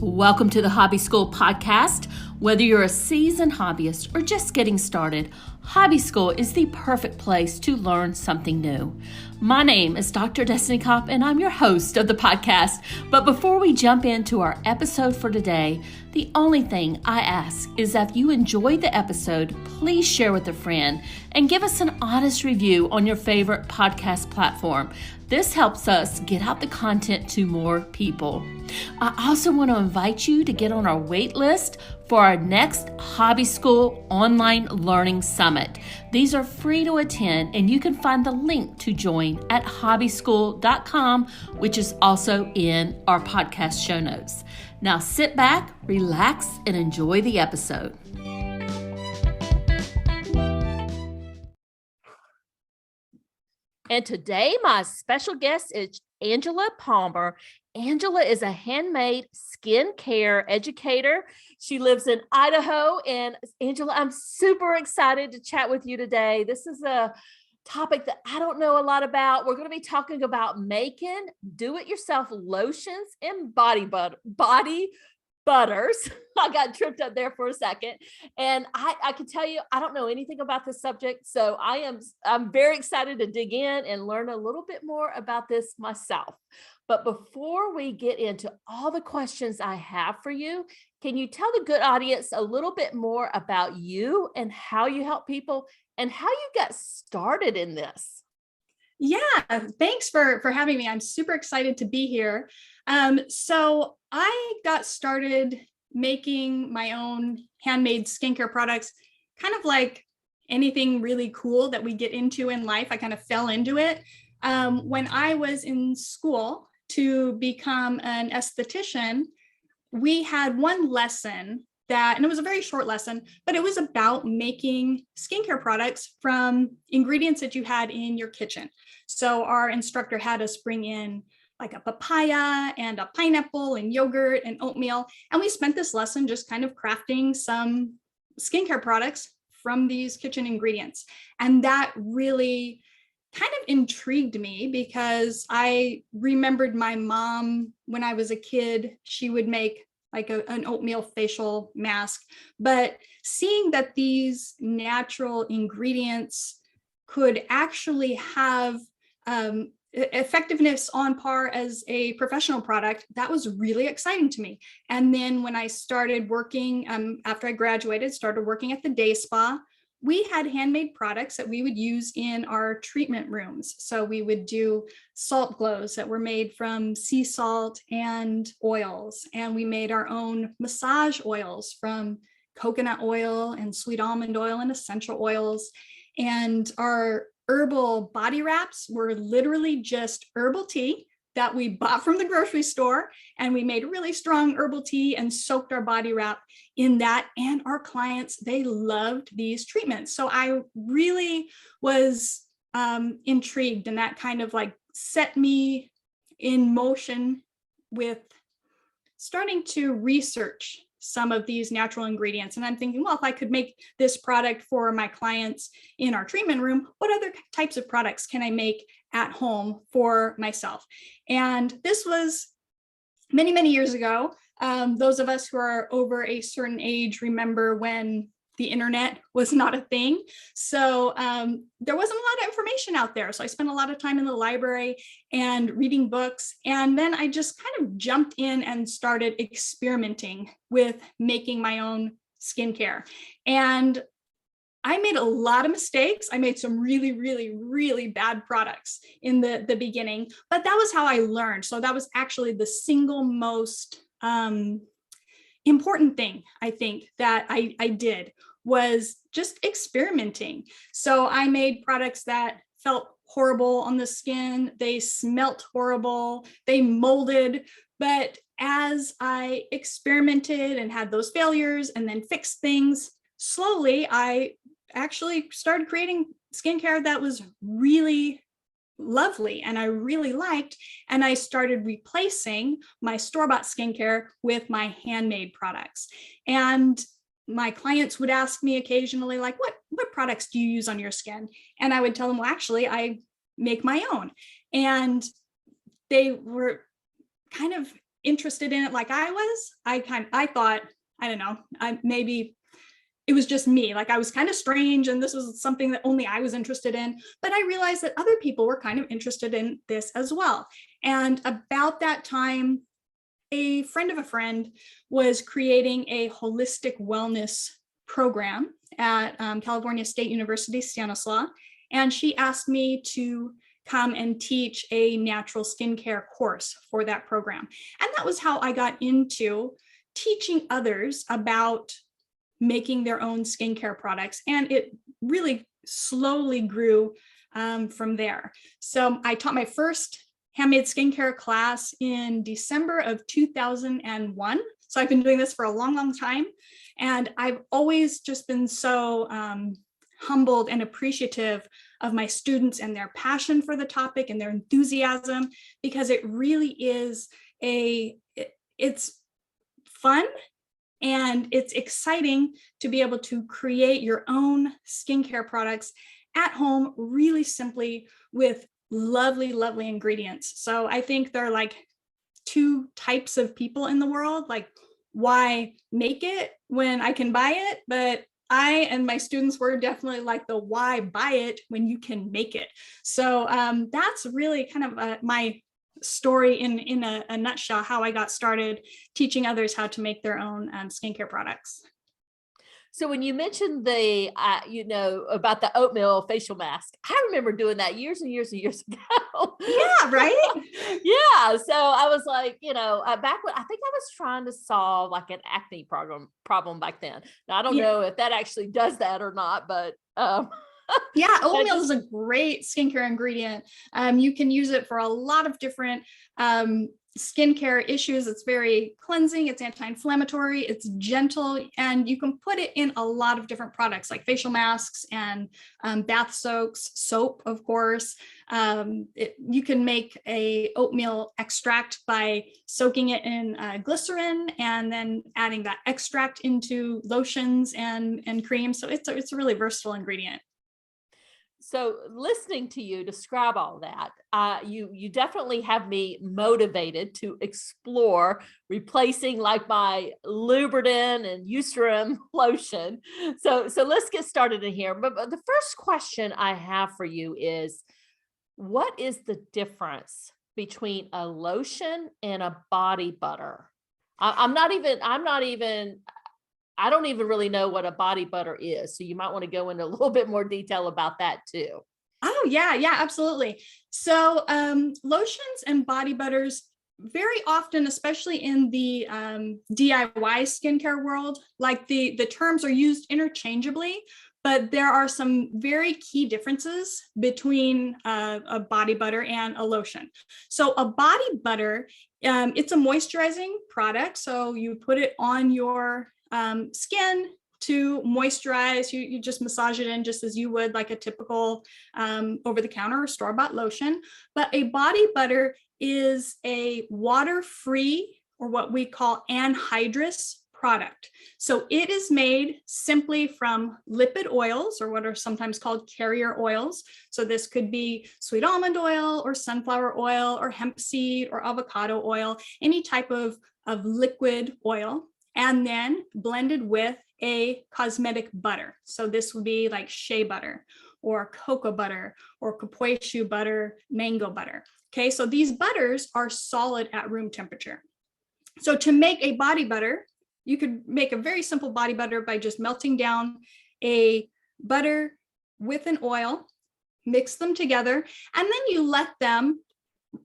Welcome to the Hobby School podcast. Whether you're a seasoned hobbyist or just getting started, Hobby School is the perfect place to learn something new. My name is Dr. Destiny Kopp, and I'm your host of the podcast. But before we jump into our episode for today, the only thing I ask is that if you enjoyed the episode, please share with a friend and give us an honest review on your favorite podcast platform. This helps us get out the content to more people. I also want to invite you to get on our wait list for our next Hobby School Online Learning Summit. These are free to attend, and you can find the link to join at hobbyschool.com, which is also in our podcast show notes. Now sit back, relax, and enjoy the episode. And today, my special guest is Angela Palmer. Angela is a handmade skincare educator. She lives in Idaho. And Angela, I'm super excited to chat with you today. This is a topic that I don't know a lot about. We're going to be talking about making do-it-yourself lotions and body butters. I got tripped up there for a second. And I can tell you, I don't know anything about this subject. So I'm very excited to dig in and learn a little bit more about this myself. But before we get into all the questions I have for you, can you tell the good audience a little bit more about you and how you help people and how you got started in this? Yeah, thanks for having me. I'm super excited to be here. So I got started making my own handmade skincare products, kind of like anything really cool that we get into in life. I kind of fell into it. When I was in school to become an esthetician, we had one lesson and it was a very short lesson, but it was about making skincare products from ingredients that you had in your kitchen. So our instructor had us bring in like a papaya and a pineapple and yogurt and oatmeal. And we spent this lesson just kind of crafting some skincare products from these kitchen ingredients. And that really kind of intrigued me because I remembered my mom when I was a kid. She would make like an oatmeal facial mask, but seeing that these natural ingredients could actually have effectiveness on par as a professional product, that was really exciting to me. And then when I started working, after I graduated, started working at the day spa, we had handmade products that we would use in our treatment rooms. So we would do salt glows that were made from sea salt and oils. And we made our own massage oils from coconut oil and sweet almond oil and essential oils. And our herbal body wraps were literally just herbal tea that we bought from the grocery store, and we made really strong herbal tea and soaked our body wrap in that. And our clients, they loved these treatments. So I really was intrigued, and that kind of like set me in motion with starting to research some of these natural ingredients. And I'm thinking, well, if I could make this product for my clients in our treatment room, what other types of products can I make at home for myself? And this was many, many years ago. Those of us who are over a certain age remember when the internet was not a thing. So there wasn't a lot of information out there. So I spent a lot of time in the library and reading books. And then I just kind of jumped in and started experimenting with making my own skincare. And I made a lot of mistakes. I made some really, really, really bad products in the beginning, but that was how I learned. So that was actually the single most important thing I think that I did was just experimenting. So I made products that felt horrible on the skin. They smelt horrible. They molded. But as I experimented and had those failures and then fixed things, slowly I actually started creating skincare that was really lovely and I really liked. And I started replacing my store-bought skincare with my handmade products. And my clients would ask me occasionally, like, what products do you use on your skin? And I would tell them, well, actually, I make my own. And they were kind of interested in it like I was. I thought, I don't know, maybe it was just me. Like I was kind of strange and this was something that only I was interested in. But I realized that other people were kind of interested in this as well. And about that time, a friend of a friend was creating a holistic wellness program at California State University, Stanislaus. And she asked me to come and teach a natural skincare course for that program. And that was how I got into teaching others about making their own skincare products. And it really slowly grew from there. So I taught my first handmade skincare class in December of 2001. So I've been doing this for a long, long time. And I've always just been so humbled and appreciative of my students and their passion for the topic and their enthusiasm, because it really is it's fun. And it's exciting to be able to create your own skincare products at home, really simply with lovely, lovely ingredients. So I think there are like two types of people in the world, like why make it when I can buy it? But I and my students were definitely like the why buy it when you can make it. So that's really kind of my story in a nutshell, how I got started teaching others how to make their own skincare products. So when you mentioned the, about the oatmeal facial mask, I remember doing that years and years and years ago. Yeah, right? Yeah. So I was like, back when I think I was trying to solve like an acne problem back then. Now, I don't know if that actually does that or not, but yeah, oatmeal is a great skincare ingredient. You can use it for a lot of different skincare issues. It's very cleansing, it's anti-inflammatory, it's gentle, and you can put it in a lot of different products like facial masks and bath soaks, soap, of course. You can make a oatmeal extract by soaking it in glycerin and then adding that extract into lotions and creams. So it's a really versatile ingredient. So listening to you describe all that, you definitely have me motivated to explore replacing like my Lubriderm and Eucerin lotion. So let's get started in here. But the first question I have for you is, what is the difference between a lotion and a body butter? I don't even really know what a body butter is. So you might want to go into a little bit more detail about that too. Oh, yeah, absolutely. So lotions and body butters, very often, especially in the DIY skincare world, like the terms are used interchangeably, but there are some very key differences between a body butter and a lotion. So a body butter, it's a moisturizing product. So you put it on your skin to moisturize. You just massage it in just as you would like a typical over-the-counter or store-bought lotion. But a body butter is a water-free, or what we call anhydrous product. So it is made simply from lipid oils, or what are sometimes called carrier oils. So this could be sweet almond oil or sunflower oil or hemp seed or avocado oil, any type of liquid oil, and then blended with a cosmetic butter. So this would be like shea butter or cocoa butter or capuachu butter, mango butter. Okay, so these butters are solid at room temperature. So to make a body butter, you could make a very simple body butter by just melting down a butter with an oil, mix them together, and then you let them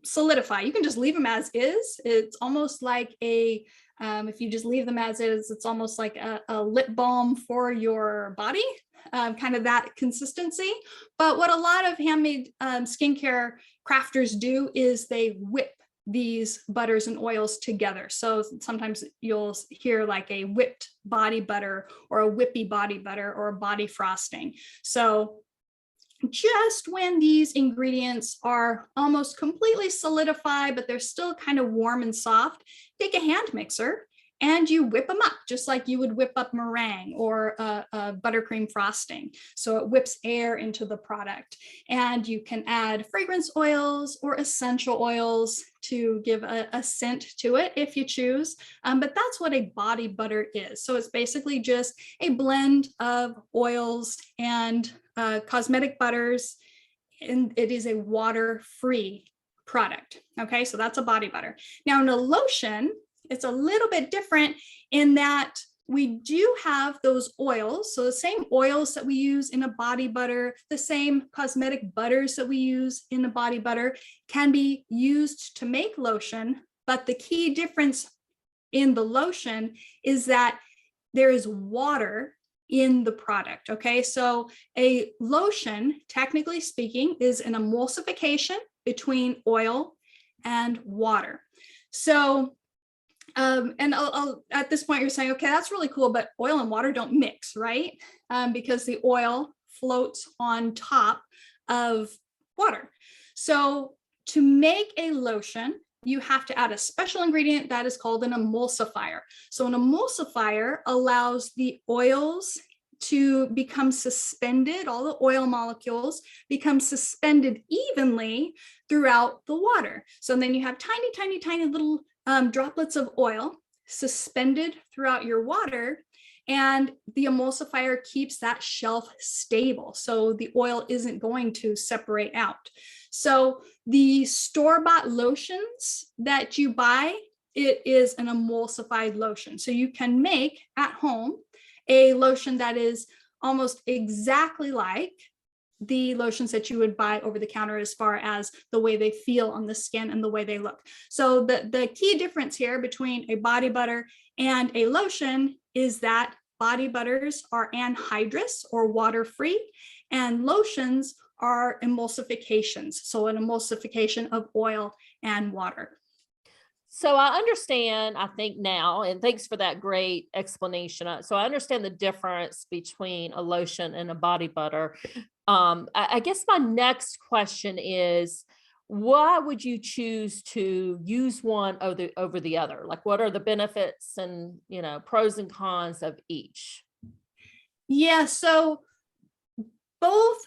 solidify. You can just leave them as is. It's almost like if you just leave them as is, it's almost like a lip balm for your body, kind of that consistency. But what a lot of handmade skincare crafters do is they whip these butters and oils together. So sometimes you'll hear like a whipped body butter or a whippy body butter or a body frosting. So just when these ingredients are almost completely solidified, but they're still kind of warm and soft, take a hand mixer and you whip them up just like you would whip up meringue or a buttercream frosting. So it whips air into the product. And you can add fragrance oils or essential oils to give a scent to it if you choose. But that's what a body butter is. So it's basically just a blend of oils and cosmetic butters, and it is a water-free product. Okay, so that's a body butter. Now in a lotion, it's a little bit different in that we do have those oils. So the same oils that we use in a body butter, the same cosmetic butters that we use in the body butter can be used to make lotion. But the key difference in the lotion is that there is water in the product. Okay, so a lotion, technically speaking, is an emulsification between oil and water. So and I'll at this point you're saying, okay, that's really cool, but oil and water don't mix, right? Because the oil floats on top of water. So to make a lotion, you have to add a special ingredient that is called an emulsifier. So an emulsifier allows the oils to become suspended, all the oil molecules become suspended evenly throughout the water. So then you have tiny, tiny, tiny little droplets of oil suspended throughout your water, and the emulsifier keeps that shelf stable. So the oil isn't going to separate out. So the store-bought lotions that you buy, it is an emulsified lotion. So you can make at home a lotion that is almost exactly like the lotions that you would buy over the counter as far as the way they feel on the skin and the way they look. So the key difference here between a body butter and a lotion is that body butters are anhydrous or water-free, and lotions are emulsifications. So an emulsification of oil and water. So I understand, I think now, and thanks for that great explanation. So I understand the difference between a lotion and a body butter. I guess my next question is, why would you choose to use one over the other? Like, what are the benefits and, pros and cons of each? Yeah, so both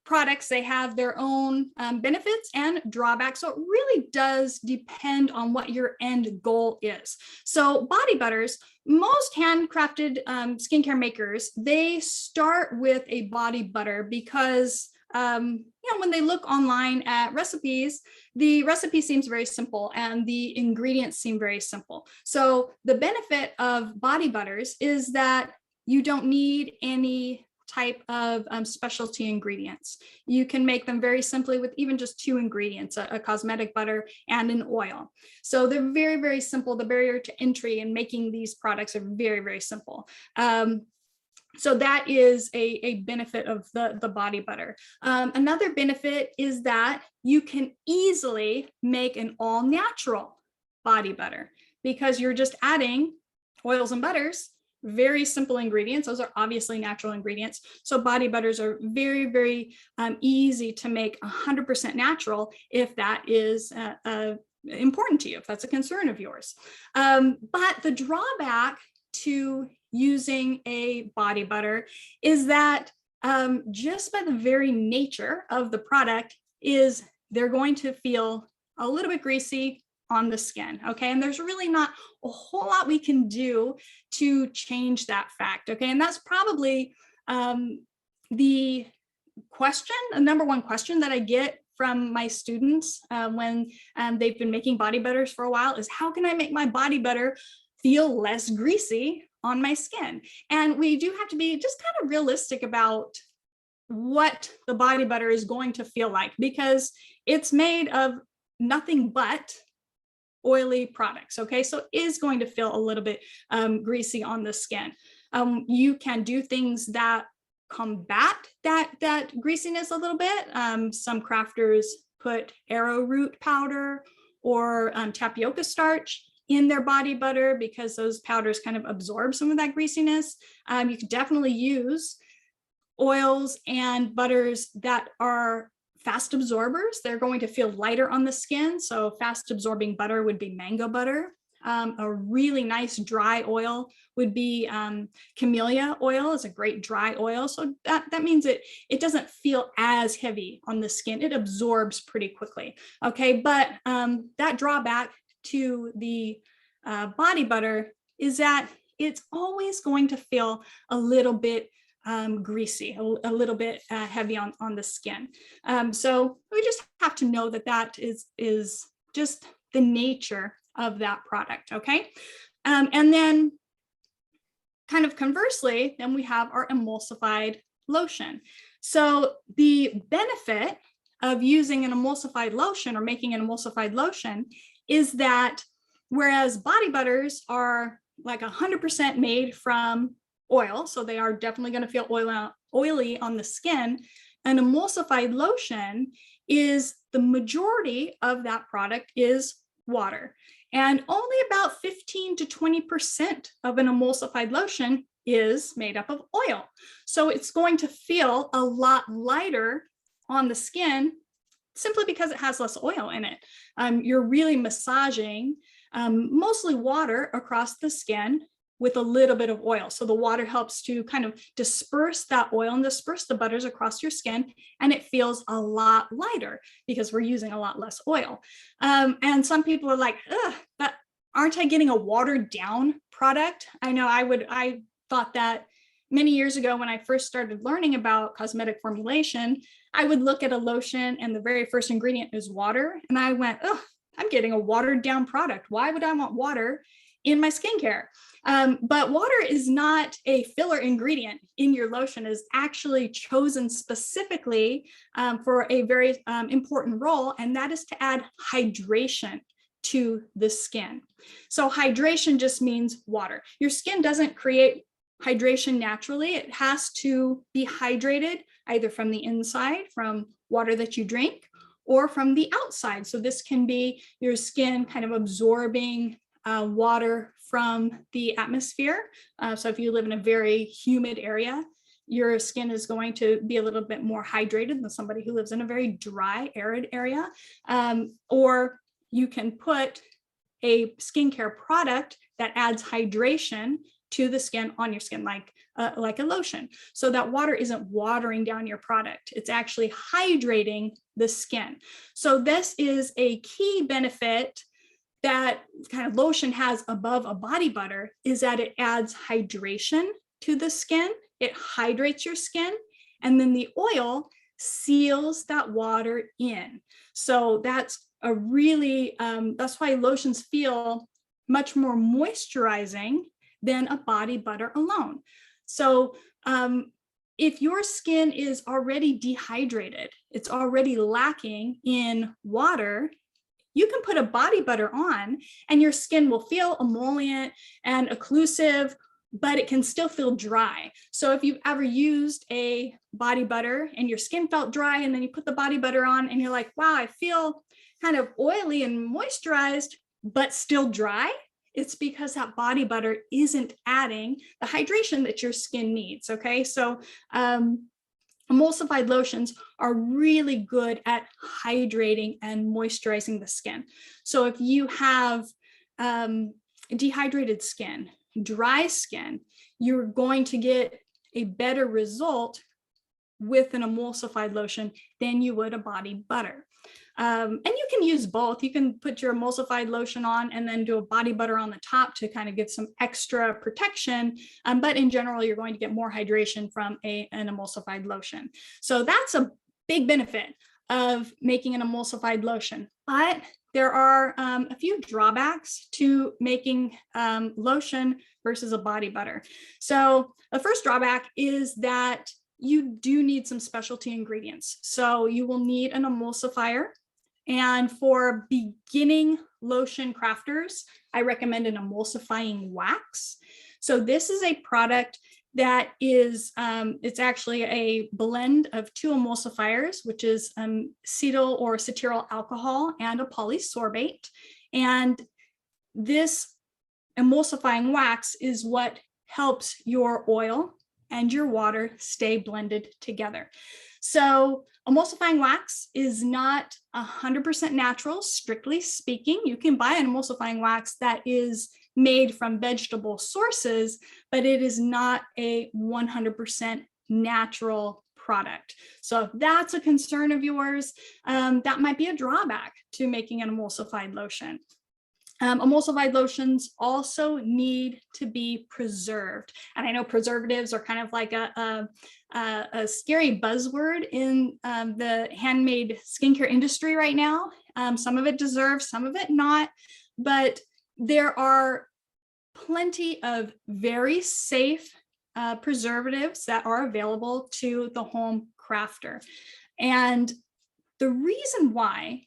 products, they have their own benefits and drawbacks. So it really does depend on what your end goal is. So body butters, most handcrafted skincare makers, they start with a body butter because when they look online at recipes, the recipe seems very simple and the ingredients seem very simple. So the benefit of body butters is that you don't need any type of specialty ingredients. You can make them very simply with even just two ingredients, a cosmetic butter and an oil. So they're very, very simple. The barrier to entry in making these products are very, very simple. So that is a benefit of the body butter. Another benefit is that you can easily make an all natural body butter because you're just adding oils and butters, very simple ingredients. Those are obviously natural ingredients. So body butters are very, very easy to make 100% natural if that is important to you, if that's a concern of yours. But the drawback to using a body butter is that just by the very nature of the product is they're going to feel a little bit greasy on the skin. Okay, and there's really not a whole lot we can do to change that fact. Okay, and that's probably the number one question that I get from my students when they've been making body butters for a while is, how can I make my body butter feel less greasy on my skin? And we do have to be just kind of realistic about what the body butter is going to feel like, because it's made of nothing but oily products. Okay, so it is going to feel a little bit greasy on the skin. You can do things that combat that greasiness a little bit. Some crafters put arrowroot powder or tapioca starch in their body butter because those powders kind of absorb some of that greasiness. You could definitely use oils and butters that are fast absorbers. They're going to feel lighter on the skin. So fast absorbing butter would be mango butter. A really nice dry oil would be camellia oil is a great dry oil. So that means it doesn't feel as heavy on the skin. It absorbs pretty quickly. Okay, but that drawback to the body butter is that it's always going to feel a little bit greasy, a little bit heavy on the skin. So we just have to know that is just the nature of that product, okay? And then kind of conversely, then we have our emulsified lotion. So the benefit of using an emulsified lotion or making an emulsified lotion is that whereas body butters are like 100% made from oil, so they are definitely going to feel oily on the skin, an emulsified lotion is the majority of that product is water. And only about 15 to 20% of an emulsified lotion is made up of oil. So it's going to feel a lot lighter on the skin simply because it has less oil in it. You're really massaging mostly water across the skin with a little bit of oil. So the water helps to kind of disperse that oil and disperse the butters across your skin, and it feels a lot lighter because we're using a lot less oil. And some people are like, ugh, but aren't I getting a watered down product? I know I thought that many years ago when I first started learning about cosmetic formulation, I would look at a lotion and the very first ingredient is water. And I went, oh, I'm getting a watered down product. Why would I want water in my skincare? But water is not a filler ingredient in your lotion. Is actually chosen specifically for a very important role, and that is to add hydration to the skin. So hydration just means water. Your skin doesn't create hydration naturally. It has to be hydrated either from the inside, from water that you drink, or from the outside. So this can be your skin kind of absorbing water from the atmosphere. So if you live in a very humid area, your skin is going to be a little bit more hydrated than somebody who lives in a very dry, arid area. Or you can put a skincare product that adds hydration to the skin on your skin, like a lotion. So that water isn't watering down your product. It's actually hydrating the skin. So this is a key benefit that kind of lotion has above a body butter, is that it adds hydration to the skin. It hydrates your skin, and then the oil seals that water in. So that's a really, that's why lotions feel much more moisturizing than a body butter alone. So if your skin is already dehydrated, it's already lacking in water, you can put a body butter on and your skin will feel emollient and occlusive, but it can still feel dry. So if you've ever used a body butter and your skin felt dry, and then you put the body butter on and you're like, wow, I feel kind of oily and moisturized, but still dry, it's because that body butter isn't adding the hydration that your skin needs, okay? So emulsified lotions are really good at hydrating and moisturizing the skin. So if you have dehydrated skin, dry skin, you're going to get a better result with an emulsified lotion than you would a body butter. And you can use both. You can put your emulsified lotion on and then do a body butter on the top to kind of get some extra protection. But in general, you're going to get more hydration from an emulsified lotion. So that's a big benefit of making an emulsified lotion. But there are a few drawbacks to making lotion versus a body butter. So the first drawback is that you do need some specialty ingredients. So you will need an emulsifier. And for beginning lotion crafters, I recommend an emulsifying wax. So this is a product that is, it's actually a blend of two emulsifiers, which is cetyl or cetyl alcohol and a polysorbate. And this emulsifying wax is what helps your oil and your water stay blended together. So emulsifying wax is not 100% natural, strictly speaking. You can buy an emulsifying wax that is made from vegetable sources, but it is not a 100% natural product. So if that's a concern of yours, that might be a drawback to making an emulsified lotion. Emulsified lotions also need to be preserved. And I know preservatives are kind of like a scary buzzword in the handmade skincare industry right now. Some of it deserves, some of it not, but there are plenty of very safe preservatives that are available to the home crafter. And the reason why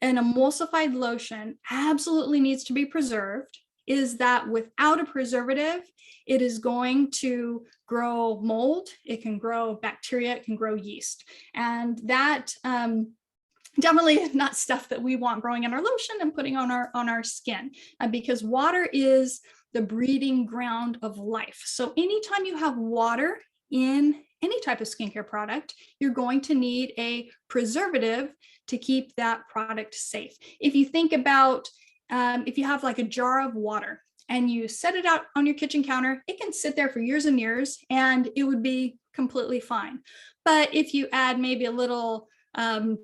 an emulsified lotion absolutely needs to be preserved is that without a preservative, it is going to grow mold, it can grow bacteria, it can grow yeast. And that definitely not stuff that we want growing in our lotion and putting on our skin, because water is the breeding ground of life. So anytime you have water in any type of skincare product, you're going to need a preservative to keep that product safe. If you think about, if you have like a jar of water and you set it out on your kitchen counter, it can sit there for years and years and it would be completely fine. But if you add maybe a little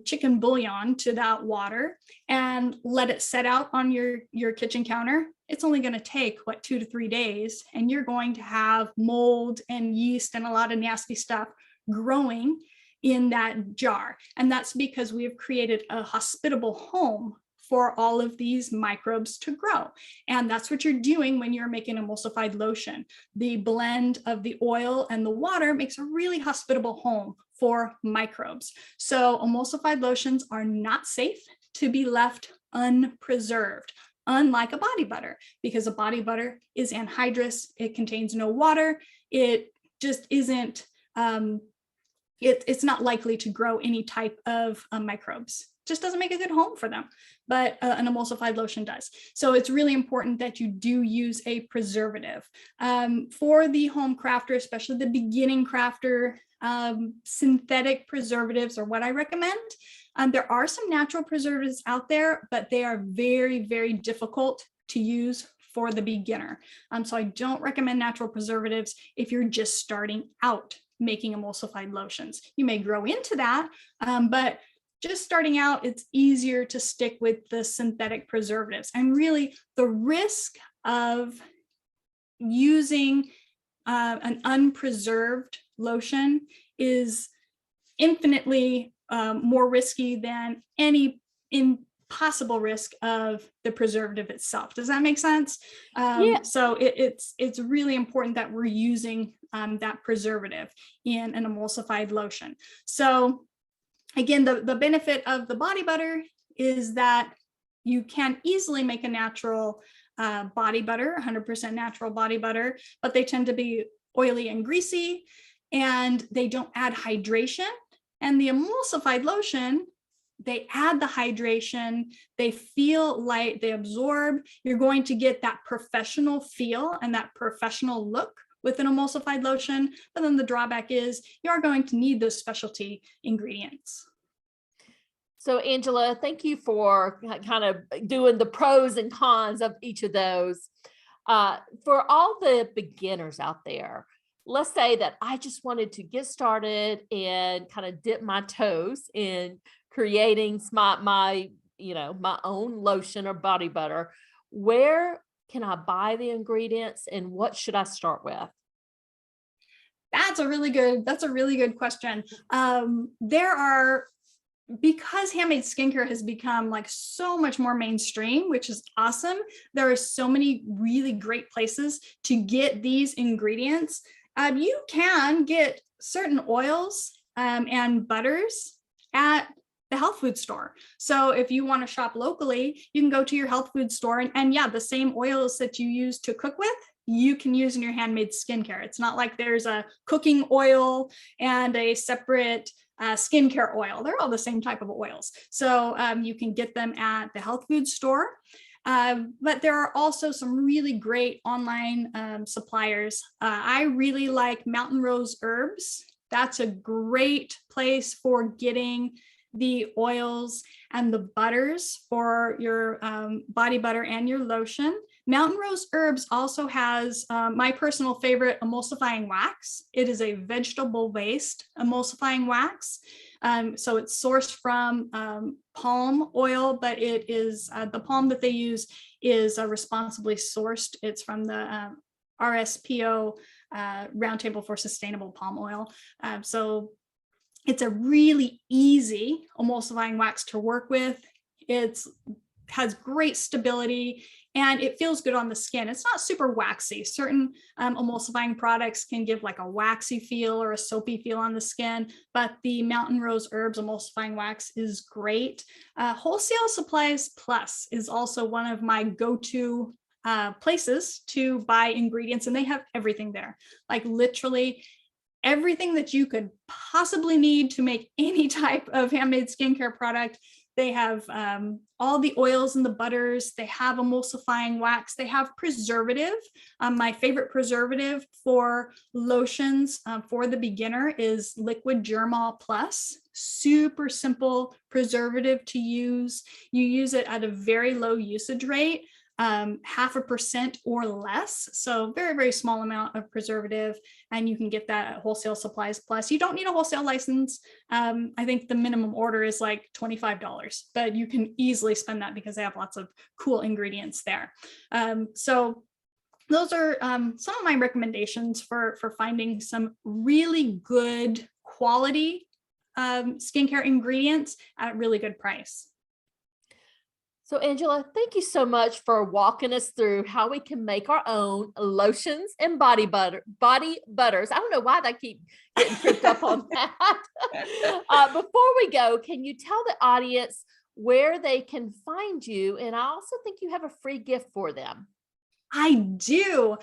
chicken bouillon to that water and let it set out on your kitchen counter, it's only going to take 2 to 3 days, and you're going to have mold and yeast and a lot of nasty stuff growing in that jar. And that's because we have created a hospitable home for all of these microbes to grow. And that's what you're doing when you're making emulsified lotion. The blend of the oil and the water makes a really hospitable home for microbes. So emulsified lotions are not safe to be left unpreserved, unlike a body butter, because a body butter is anhydrous, it contains no water, it just isn't, it's not likely to grow any type of microbes. Just doesn't make a good home for them, but an emulsified lotion does. So it's really important that you do use a preservative. For the home crafter, especially the beginning crafter, synthetic preservatives are what I recommend. There are some natural preservatives out there, but they are very, very difficult to use for the beginner. So I don't recommend natural preservatives if you're just starting out making emulsified lotions. You may grow into that, but just starting out, it's easier to stick with the synthetic preservatives. And really, the risk of using an unpreserved lotion is infinitely more risky than any impossible risk of the preservative itself. Does that make sense? Yeah. So it's really important that we're using that preservative in an emulsified lotion. So again, the benefit of the body butter is that you can easily make a natural body butter, 100% natural body butter, but they tend to be oily and greasy, and they don't add hydration. And the emulsified lotion, they add the hydration, they feel light, they absorb. You're going to get that professional feel and that professional look with an emulsified lotion, but then the drawback is you are going to need those specialty ingredients. So Angela, thank you for kind of doing the pros and cons of each of those. For all the beginners out there, let's say that I just wanted to get started and kind of dip my toes in creating my own lotion or body butter. Where can I buy the ingredients and what should I start with? That's a really good question. Because handmade skincare has become like so much more mainstream, which is awesome. There are so many really great places to get these ingredients. You can get certain oils and butters at the health food store. So if you want to shop locally, you can go to your health food store and yeah, the same oils that you use to cook with, you can use in your handmade skincare. It's not like there's a cooking oil and a separate skincare oil. They're all the same type of oils. So you can get them at the health food store. But there are also some really great online suppliers. I really like Mountain Rose Herbs. That's a great place for getting the oils and the butters for your body butter and your lotion. Mountain Rose Herbs also has my personal favorite emulsifying wax. It is a vegetable-based emulsifying wax. So it's sourced from palm oil, but it is the palm that they use is responsibly sourced. It's from the RSPO Roundtable for Sustainable Palm Oil. So it's a really easy emulsifying wax to work with. It has great stability and it feels good on the skin. It's not super waxy. Certain emulsifying products can give like a waxy feel or a soapy feel on the skin, but the Mountain Rose Herbs emulsifying wax is great. Wholesale Supplies Plus is also one of my go-to places to buy ingredients, and they have everything there. Like literally everything that you could possibly need to make any type of handmade skincare product. They have all the oils and the butters. They have emulsifying wax. They have preservative. My favorite preservative for lotions for the beginner is Liquid Germall Plus. Super simple preservative to use. You use it at a very low usage rate. 0.5% or less. So very, very small amount of preservative. And you can get that at Wholesale Supplies Plus. You don't need a wholesale license. I think the minimum order is like $25, but you can easily spend that because they have lots of cool ingredients there. So those are some of my recommendations for finding some really good quality skincare ingredients at a really good price. So Angela, thank you so much for walking us through how we can make our own lotions and body butters. I don't know why I keep getting tripped up on that. Before we go, can you tell the audience where they can find you? And I also think you have a free gift for them. I do.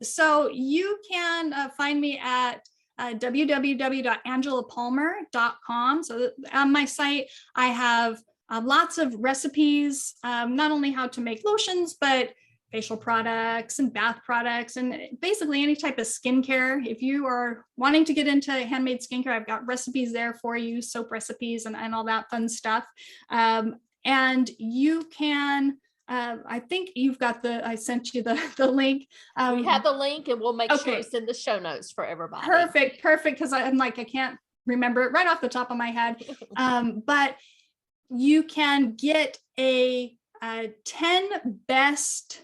So you can find me at www.angelapalmer.com. So on my site, I have lots of recipes, not only how to make lotions, but facial products and bath products and basically any type of skincare. If you are wanting to get into handmade skincare, I've got recipes there for you, soap recipes and all that fun stuff. And you can, I think you've got I sent you the link. We have the link and we'll make sure it's in the show notes for everybody. Perfect. Because I'm like, I can't remember it right off the top of my head. But you can get a 10 best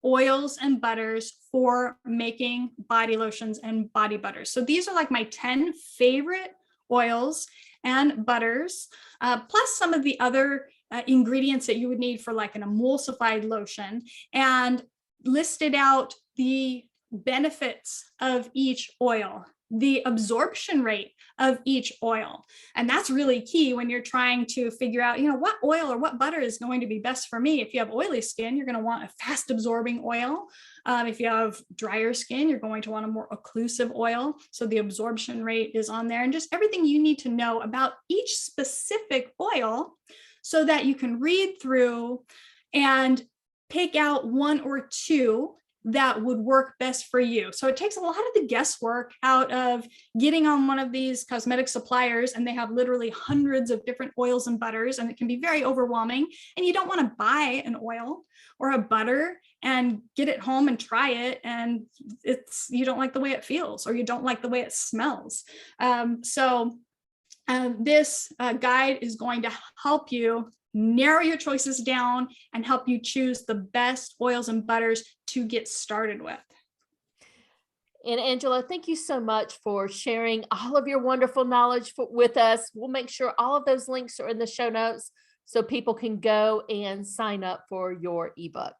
oils and butters for making body lotions and body butters. So these are like my 10 favorite oils and butters, plus some of the other ingredients that you would need for like an emulsified lotion, and listed out the benefits of each oil, the absorption rate of each oil. And that's really key when you're trying to figure out, what oil or what butter is going to be best for me. If you have oily skin, you're going to want a fast absorbing oil. If you have drier skin, you're going to want a more occlusive oil. So the absorption rate is on there, and just everything you need to know about each specific oil so that you can read through and pick out one or two that would work best for you. So it takes a lot of the guesswork out of getting on one of these cosmetic suppliers, and they have literally hundreds of different oils and butters, and it can be very overwhelming. And you don't want to buy an oil or a butter and get it home and try it, and you don't like the way it feels, or you don't like the way it smells. This guide is going to help you narrow your choices down and help you choose the best oils and butters to get started with. And Angela, thank you so much for sharing all of your wonderful knowledge with us. We'll make sure all of those links are in the show notes so people can go and sign up for your ebook.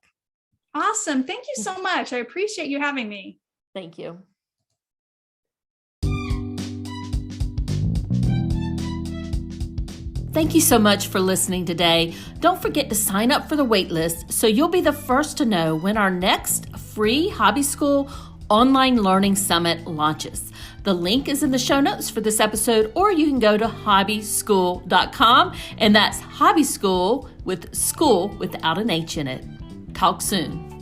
Awesome. Thank you so much. I appreciate you having me. Thank you. Thank you so much for listening today. Don't forget to sign up for the waitlist so you'll be the first to know when our next free Hobby School online learning summit launches. The link is in the show notes for this episode, or you can go to hobbyschool.com, and that's Hobby School with school without an H in it. Talk soon.